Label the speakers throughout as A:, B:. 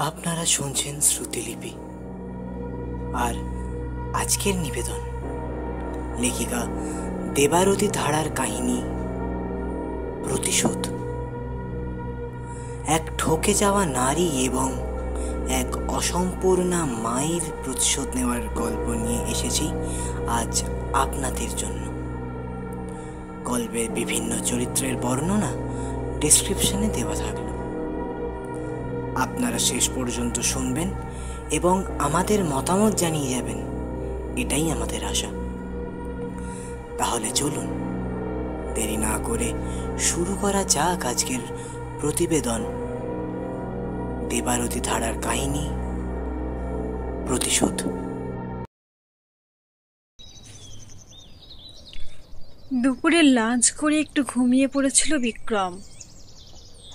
A: আপনারা শুনছেন শ্রুতিলিপি। আর আজকের নিবেদন লেখিকা দেবারতী ধারার কাহিনী প্রতিশোধ। এক ঠকে যাওয়া নারী এবং এক অসম্পূর্ণা মায়ের প্রতিশোধ নেওয়ার গল্প নিয়ে এসেছি আজ আপনাদের জন্য। গল্পের বিভিন্ন চরিত্রের বর্ণনা ডেসক্রিপশনে দেওয়া থাকলো। আপনারা শেষ পর্যন্ত শুনবেন এবং আমাদের মতামত জানিয়ে যাবেন, এটাই আমাদের আশা। তাহলে চলুন দেরি না করে শুরু করা যাক আজকের প্রতিবেদন, দেবারতী ধারার কাহিনী প্রতিশোধ।
B: দুপুরে লাঞ্চ করে একটু ঘুমিয়ে পড়েছিল বিক্রম।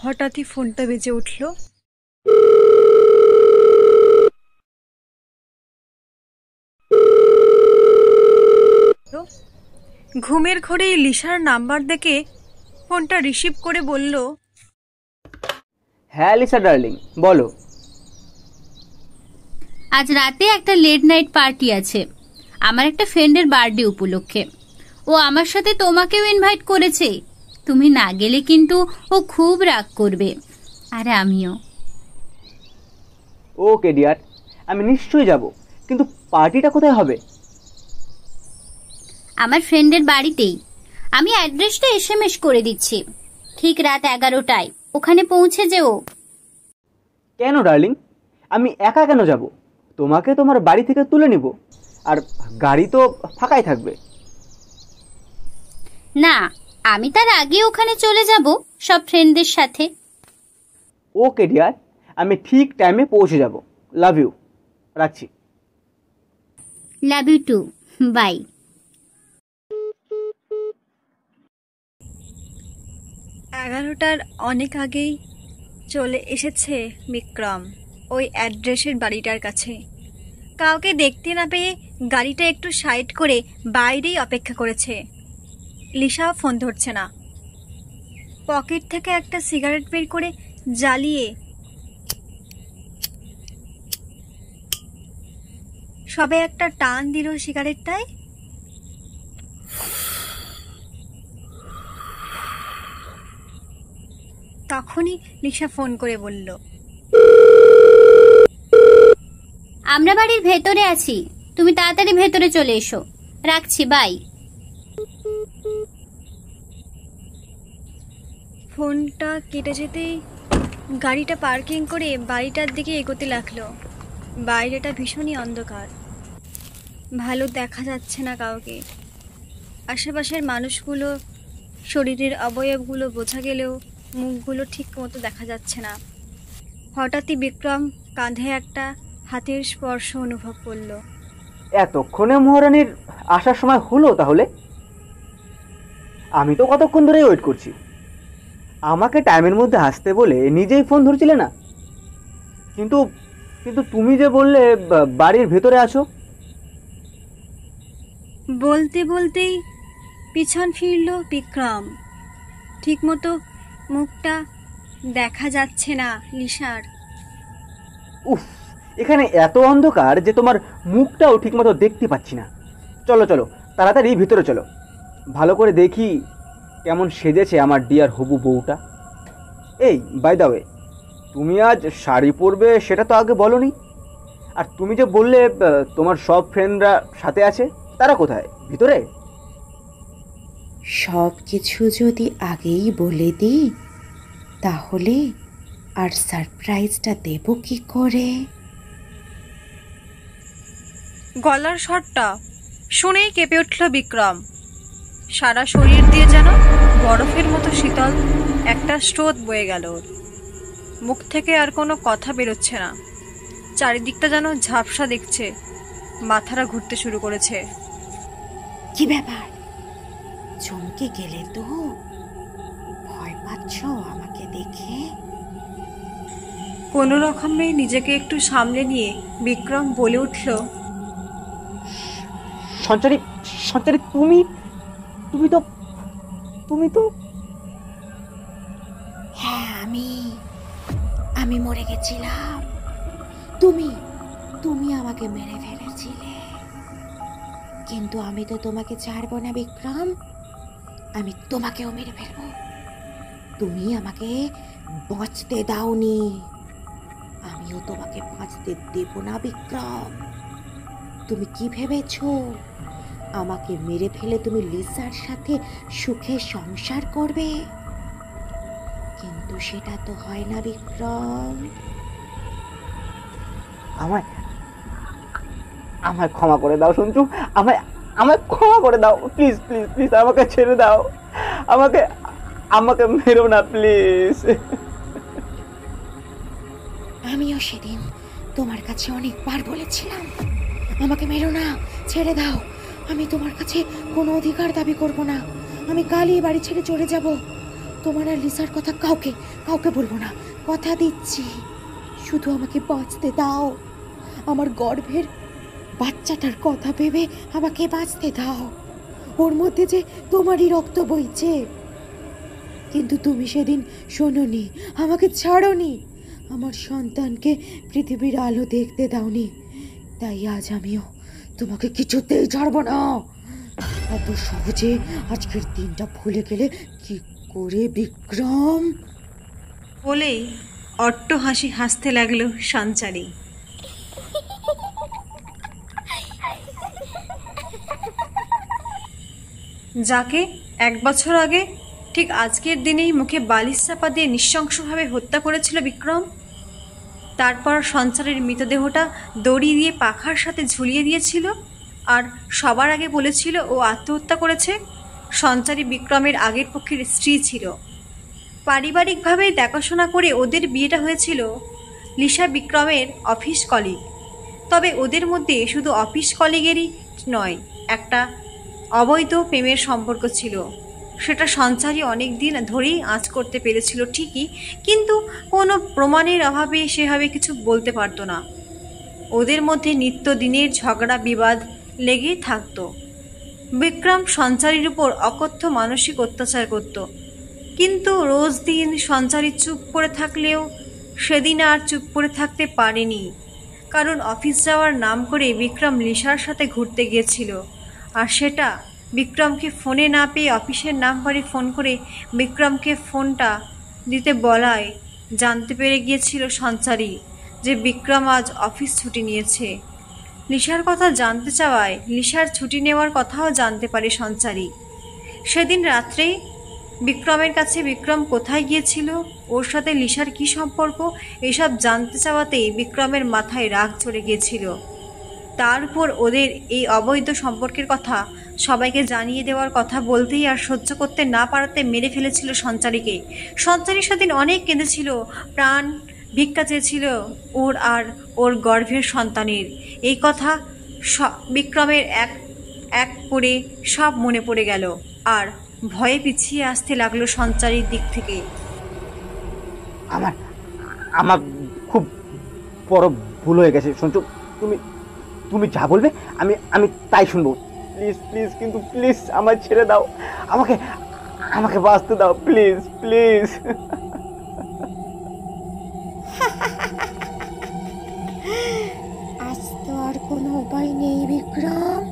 B: হঠাৎই ফোনটা বেজে উঠল। ঘুমের ঘোরেই লিসার নাম্বার দেখে ফোনটা রিসিভ করে বলল,
C: হ্যাঁ লিসা ডার্লিং, বলো।
D: আজ রাতে একটা লেট নাইট পার্টি আছে আমার একটা ফ্রেন্ডের বার্থডে উপলক্ষে। ও আমার সাথে তোমাকেও ইনভাইট করেছে। তুমি না গেলে কিন্তু ও খুব রাগ করবে, আর আমিও।
C: ওকে ডিয়ার, আমি নিশ্চয়ই যাব, কিন্তু পার্টিটা কোথায় হবে?
D: আমার ফ্রেন্ডের বাড়িতেই। আমি অ্যাড্রেসটা এসএমএস করে দিচ্ছি। ঠিক রাত 11টায় ওখানে পৌঁছে যেও।
C: কেন ডার্লিং, আমি একা কেন যাব? তোমাকে তোমার বাড়ি থেকে তুলে নিব, আর গাড়ি তো ফাঁকাই থাকবে।
D: না, আমি তার আগে ওখানে চলে যাব সব ফ্রেন্ডদের সাথে।
C: ওকে ডিয়ার, আমি ঠিক টাইমে পৌঁছে যাব। লাভ ইউ, রাখছি।
D: Love you too, bye.
B: এগারোটার অনেক আগেই চলে এসেছে বিক্রম ওই অ্যাড্রেসের বাড়িটার কাছে। কাউকে দেখতে না পেয়ে গাড়িটা একটু সাইড করে বাইরেই অপেক্ষা করেছে। লিসাও ফোন ধরছে না। পকেট থেকে একটা সিগারেট বের করে জ্বালিয়ে সবে একটা টান দিল সিগারেটটায়। তখনই লিসা ফোন করে বলল,
D: আমরা বাড়ির ভেতরে আছি, তুমি তাড়াতাড়ি ভেতরে চলে এসো। রাখছি, বাই।
B: ফোনটা কেটে যেতেই গাড়িটা পার্কিং করে বাড়িটার দিকে এগোতে লাগলো। বাইরেটা ভীষণই অন্ধকার, ভালো দেখা যাচ্ছে না কাউকে। আশেপাশের মানুষগুলো, শরীরের অবয়বগুলো বোঝা গেলেও মুখগুলো ঠিক মতো দেখা যাচ্ছে না। হঠাৎই বিক্রম কাঁধে একটা হাতের স্পর্শ অনুভব করলো।
C: এতক্ষণে মহারানীর আসার সময় হলো তাহলে? আমি তো কতক্ষণ ধরেই ওয়েট করছি। আমাকে টাইমের মধ্যে আসতে বলে নিজেই ফোন ধরছিলে না? কিন্তু কিন্তু তুমি যে বললে বাড়ির ভেতরে আছো।
B: বলতে বলতেই পিছন ফিরল বিক্রম। ঠিকমতো মুখটা দেখা যাচ্ছে না লিসার।
C: উফ, এখানে এত অন্ধকার যে তোমার মুখটাও ঠিকমতো দেখতে পাচ্ছি না। চলো চলো, তাড়াতাড়ি ভিতরে চলো, ভালো করে দেখি কেমন সেজেছে আমার ডিয়ার হবু বউটা। এই বাই দ্য ওয়ে, তুমি আজ শাড়ি পরবে সেটা তো আগে বলোনি। আর তুমি যে বললে তোমার সব ফ্রেন্ডরা সাথে আছে, তারা কোথায়? ভিতরে?
E: সব কিছু যদি আগেই বলে দিই তাহলে আর সারপ্রাইজটা দেব কি করে?
B: গলার স্বরটা শুনেই কেঁপে উঠল বিক্রম। সারা শরীর দিয়ে যেন বরফের মতো শীতল একটা স্রোত বয়ে গেল। মুখ থেকে আর কোনো কথা বেরোচ্ছে না। চারিদিকটা যেন ঝাপসা দেখছে, মাথাটা ঘুরতে শুরু করেছে।
E: কি ব্যাপার, চমকে গেলে তো? ভয় পাচ্ছ আমাকে দেখে?
B: কোনো রকমে নিজেকে একটু সামলে নিয়ে বিক্রম বলে উঠল,
C: সঞ্চারী, সঞ্চারী, তুমি তুমি তো তুমি তো
E: হ্যাঁ, আমি মরে গেছিলাম। তুমি তুমি আমাকে মেরে ফেলেছিলে, কিন্তু আমি তো তোমাকে ছাড়বো না বিক্রম, আমি তোমাকেও মেরে ফেলবো। তুমি আমাকে বাঁচতে দাওনি, আমিও তোমাকে বাঁচতে দেব না বিক্রম। তুমি কি ভেবেছো আমাকে মেরে ফেলে তুমি লিসার সাথে সুখে সংসার করবে? কিন্তু সেটা তো হয় না বিক্রম।
C: আমায় আমায় ক্ষমা করে দাও সঞ্জু, আমায় আমায় ক্ষমা করে দাও, প্লিজ প্লিজ প্লিজ, আমাকে ছেড়ে দাও, আমাকে আমাকে মেরো না প্লিজ।
E: আমিও সেদিন তোমার কাছে অনেকবার বলেছিলাম আমাকে মেরো না, ছেড়ে দাও। আমি তোমার কাছে কোনো অধিকার দাবি করব না, আমি কালই বাড়ি ছেড়ে চলে যাব। তোমার আর লিসার কথা কাউকে কাউকে বলবো না, কথা দিচ্ছি। শুধু আমাকে বাঁচতে দাও, আমার গর্ভের বাচ্চাটার কথা ভেবে আমাকে বাঁচতে দাও। ওর মধ্যে যে তোমারই রক্ত বইছে। কিন্তু তুমি সেদিন শোনোনি, আমাকে ছাড়োনি, আমার সন্তানকে পৃথিবীর আলো দেখতে দাওনি। তাই আজ আমিও তোমাকে কিছুতেই ছাড়বো না। এত সহজে আজকের দিনটা ভুলে গেলে কি করে বিক্রম?
B: বলেই অট্ট হাসি হাসতে লাগলো সঞ্চারী। যাকে 1 বছর আগে ঠিক আজকের দিনেই মুখে বালিশ চাপা দিয়ে নৃশংসভাবে হত্যা করেছিল বিক্রম, তারপর সঞ্চারের মৃতদেহটা দড়ি দিয়ে পাখার সাথে ঝুলিয়ে দিয়েছিল আর সবার আগে বলেছিল ও আত্মহত্যা করেছে। সঞ্চারী বিক্রমের আগের পক্ষের স্ত্রী ছিল। পারিবারিকভাবে দেখাশোনা করে ওদের বিয়েটা হয়েছিল লিসা বিক্রমের অফিস কলিগ। তবে ওদের মধ্যে শুধু অফিস কলিগেরই নয়, একটা অবৈধ প্রেমের সম্পর্ক ছিল। সেটা সঞ্চারী অনেক দিন ধরেই আঁচ করতে পেরেছিল ঠিকই, কিন্তু কোনো প্রমাণের অভাবে সেভাবে কিছু বলতে পারতো না। ওদের মধ্যে নিত্যদিনের ঝগড়া বিবাদ লেগেই থাকতো। বিক্রম সঞ্চারীর উপর অকথ্য মানসিক অত্যাচার করত, কিন্তু রোজ দিন সঞ্চারী চুপ করে থাকলেও সেদিন আর চুপ করে থাকতে পারেনি। কারণ অফিস যাওয়ার নাম করে বিক্রম লিসার সাথে ঘুরতে গিয়েছিল, আর সেটা বিক্রমকে ফোনে না পেয়ে অফিসের নাম্বারে ফোন করে বিক্রমকে ফোনটা দিতে বলায় জানতে পেরে গিয়েছিল সঞ্চারী যে বিক্রম আজ অফিস ছুটি নিয়েছে। লিসার কথা জানতে চাওয়ায় লিসার ছুটি নেওয়ার কথাও জানতে পারে সঞ্চারী। সেদিন রাত্রে বিক্রমের কাছে বিক্রম কোথায় গিয়েছিল, ওর সাথে লিসার কী সম্পর্ক, এসব জানতে চাওয়াতেই বিক্রমের মাথায় রাগ চড়ে গিয়েছিল। তার উপর ওদের এই অবৈধ সম্পর্কের কথা সবাইকে জানিয়ে দেওয়ার কথা বলতেই আর সহ্য করতে না পারাতে মেরে ফেলেছিল সঞ্চারীকে। সঞ্চারী সেদিন অনেক কেঁদেছিল, প্রাণ ভিক্ষা চেয়েছিল ওর আর ওর গর্ভের সন্তানের। এই কথা বিক্রমের এক এক করে সব মনে পড়ে গেল আর ভয়ে পিছিয়ে আসতে লাগলো সঞ্চারীর দিক থেকে।
C: আমার আমার খুব বড় ভুল হয়ে গেছে সঞ্জু, তুমি তুমি যা বলবে আমি আমি তাই শুনবো। প্লিজ প্লিজ, কিন্তু প্লিজ আমায় ছেড়ে দাও, আমাকে আমাকে বাঁচতে দাও প্লিজ প্লিজ।
E: আজ তো আর কোনো উপায় নেই বিক্রম,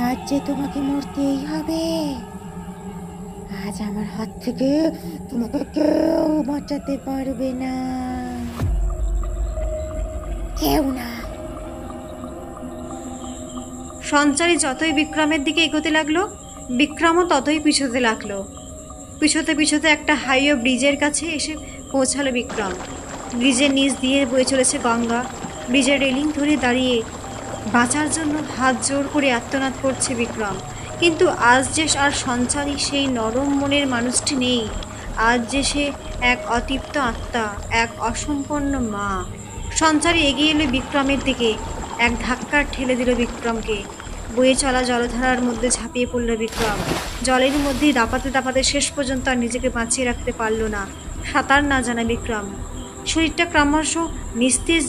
E: আজ যে তোমাকে মরতেই হবে। আজ আমার হাত থেকে তোমাকে কেউ বাঁচাতে পারবে না, কেউ না।
B: সঞ্চারী যতই বিক্রমের দিকে এগোতে লাগলো বিক্রমও ততই পিছোতে লাগলো। পিছোতে পিছোতে একটা হাইওয়ে ব্রিজের কাছে এসে পৌঁছালো বিক্রম। ব্রিজের নিচ দিয়ে বয়ে চলেছে গঙ্গা। ব্রিজের রেলিং ধরে দাঁড়িয়ে বাঁচার জন্য হাত জোর করে আর্তনাদ করছে বিক্রম। কিন্তু আজ যে আর সঞ্চারী সেই নরম মনের মানুষটি নেই। আজ যে সে এক অতৃপ্ত আত্মা, এক অসম্পন্ন মা। সঞ্চারী এগিয়ে এলো বিক্রমের দিকে, এক ধাক্কা ঠেলে দিল বিক্রমকে। বয়ে চলা জলধারার মধ্যে ঝাঁপিয়ে পড়ল বিক্রম। জলের মধ্যেই দাপাতে দাপাতে শেষ পর্যন্ত আর নিজেকে বাঁচিয়ে রাখতে পারল না। সাঁতার না জানা বিক্রম, শরীরটা ক্রমশ নিস্তেজ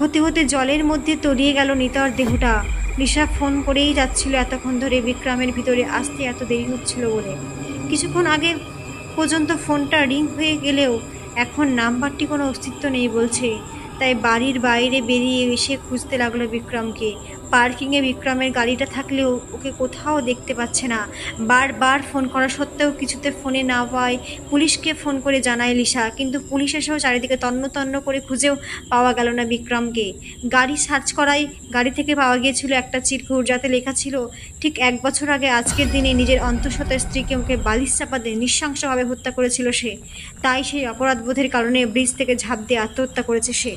B: হতে হতে জলের মধ্যে তলিয়ে গেল নিতর দেহটা। লিসা ফোন করেই যাচ্ছিল এতক্ষণ ধরে বিক্রমের ভিতরে আসতে এত দেরি হচ্ছিল বলে। কিছুক্ষণ আগে পর্যন্ত ফোনটা রিং হয়ে গেলেও এখন নাম্বারটি কোনো অস্তিত্ব নেই বলছে। তাই বাড়ির বাইরে বেরিয়ে এসে খুঁজতে লাগলো বিক্রমকে। পার্কিংয়ে বিক্রমের গাড়িটা থাকলেও ওকে কোথাও দেখতে পাচ্ছে না। বারবার ফোন করা সত্ত্বেও কিছুতে ফোনে না পায় পুলিশকে ফোন করে জানায় লিসা, কিন্তু পুলিশ এসেও চারিদিকে তন্ন তন্ন করে খুঁজেও পাওয়া গেল না বিক্রমকে। গাড়ি সার্চ করায় গাড়ি থেকে পাওয়া গিয়েছিল একটা চিরকুট, যাতে লেখা ছিল ঠিক 1 বছর আগে আজকের দিনে নিজের অন্তঃসত্ত্বা স্ত্রীকে ওকে বালিশ চাপা দিয়ে নৃশংসভাবে হত্যা করেছিল সে। তাই সেই অপরাধবোধের কারণে ব্রিজ থেকে ঝাঁপ দিয়ে আত্মহত্যা করেছে সে।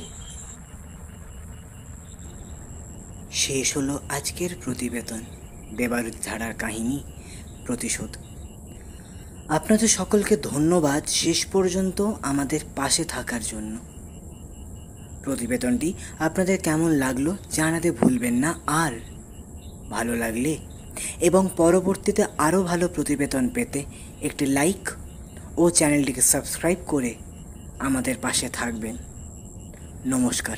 A: শেষ হলো আজকের প্রতিবেদন, দেবারুদ ধারার কাহিনী প্রতিশোধ। আপনাদের সকলকে ধন্যবাদ শেষ পর্যন্ত আমাদের পাশে থাকার জন্য। প্রতিবেদনটি আপনাদের কেমন লাগলো জানাতে ভুলবেন না। আর ভালো লাগলে এবং পরবর্তীতে আরও ভালো প্রতিবেদন পেতে একটি লাইক ও চ্যানেলটিকে সাবস্ক্রাইব করে আমাদের পাশে থাকবেন। নমস্কার।